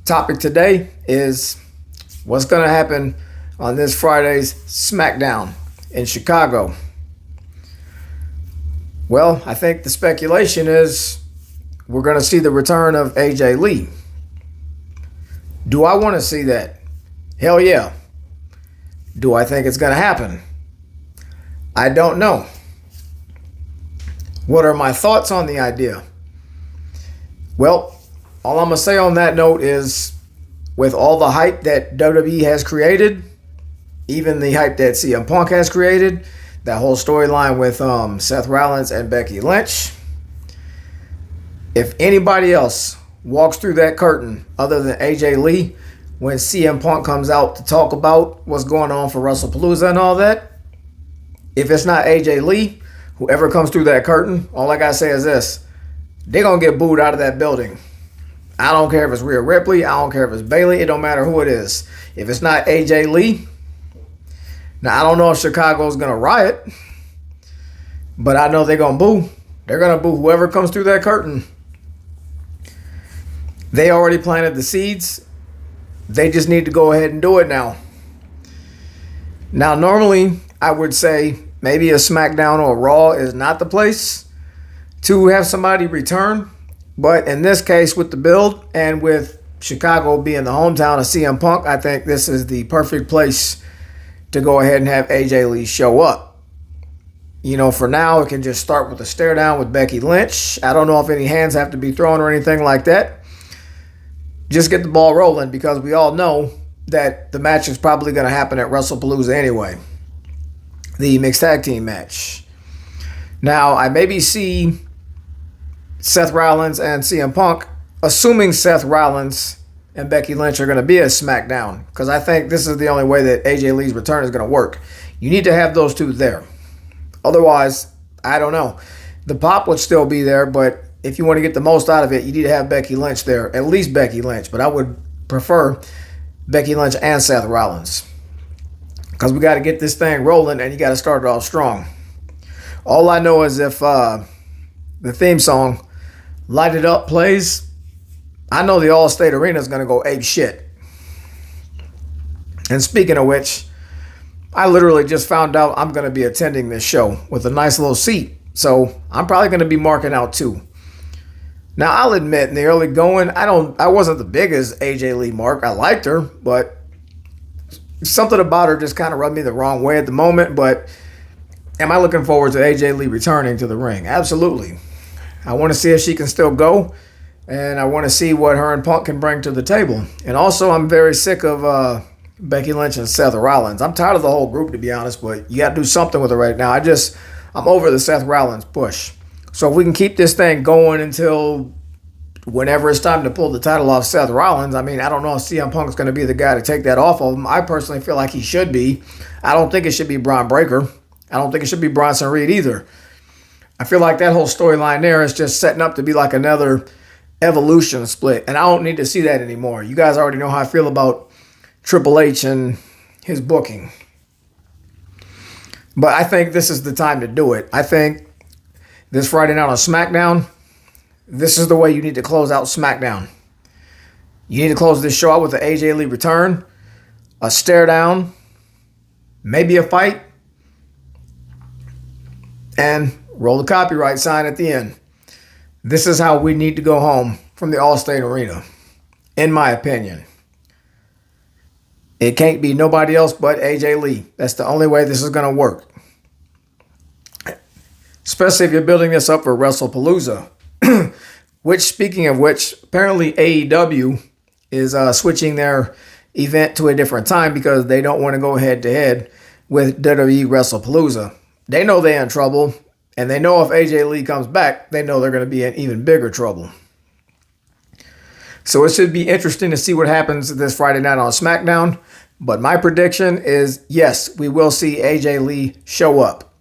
Topic today is what's going to happen on this Friday's Smackdown in Chicago. Well, I think the speculation is we're going to see the return of AJ Lee. Do I want to see that? Hell yeah. Do I think it's going to happen? I don't know. What are my thoughts on the idea? Well, all I'm going to say on that note is with all the hype that WWE has created, even the hype that CM Punk has created, that whole storyline with Seth Rollins and Becky Lynch, if anybody else walks through that curtain other than AJ Lee when CM Punk comes out to talk about what's going on for WrestlePalooza and all that, if it's not AJ Lee, whoever comes through that curtain, all I gotta say is this: they're gonna get booed out of that building. I don't care if it's Rhea Ripley, I don't care if it's Bayley, it don't matter who it is. If it's not AJ Lee, now I don't know if Chicago's gonna riot, but I know they're gonna boo. They're gonna boo whoever comes through that curtain. They already planted the seeds. They just need to go ahead and do it now. Now, normally, I would say maybe a SmackDown or a Raw is not the place to have somebody return. But in this case, with the build and with Chicago being the hometown of CM Punk, I think this is the perfect place to go ahead and have AJ Lee show up. You know, for now, it can just start with a stare down with Becky Lynch. I don't know if any hands have to be thrown or anything like that. Just get the ball rolling, because we all know that the match is probably going to happen at WrestlePalooza anyway. The mixed tag team match. Now, I maybe see Seth Rollins and CM Punk, assuming Seth Rollins and Becky Lynch are going to be at SmackDown, because I think this is the only way that AJ Lee's return is going to work. You need to have those two there. Otherwise, I don't know. The pop would still be there, but if you want to get the most out of it, you need to have Becky Lynch there, at least Becky Lynch, but I would prefer Becky Lynch and Seth Rollins, because we got to get this thing rolling and you got to start it off strong. All I know is if the theme song Light It Up plays, I know the All-State Arena is going to go ape shit. And speaking of which, I literally just found out I'm going to be attending this show with a nice little seat. So I'm probably going to be marking out too. Now, I'll admit, in the early going, I wasn't the biggest AJ Lee mark. I liked her, but something about her just kind of rubbed me the wrong way at the moment. But am I looking forward to AJ Lee returning to the ring? Absolutely. I want to see if she can still go, and I want to see what her and Punk can bring to the table. And also, I'm very sick of Becky Lynch and Seth Rollins. I'm tired of the whole group, to be honest, but you got to do something with it right now. I'm over the Seth Rollins push. So if we can keep this thing going until whenever it's time to pull the title off Seth Rollins, I mean, I don't know if CM Punk's going to be the guy to take that off of him. I personally feel like he should be. I don't think it should be Braun Breaker. I don't think it should be Bronson Reed either. I feel like that whole storyline there is just setting up to be like another Evolution split, and I don't need to see that anymore. You guys already know how I feel about Triple H and his booking. But I think this is the time to do it. I think this Friday night on SmackDown, this is the way you need to close out SmackDown. You need to close this show out with an AJ Lee return, a stare down, maybe a fight, and roll the copyright sign at the end. This is how we need to go home from the All-State Arena, in my opinion. It can't be nobody else but AJ Lee. That's the only way this is going to work. Especially if you're building this up for WrestlePalooza. Which, speaking of which, apparently AEW is switching their event to a different time because they don't want to go head-to-head with WWE WrestlePalooza. They know they're in trouble, and they know if AJ Lee comes back, they know they're going to be in even bigger trouble. So it should be interesting to see what happens this Friday night on SmackDown. But my prediction is, yes, we will see AJ Lee show up.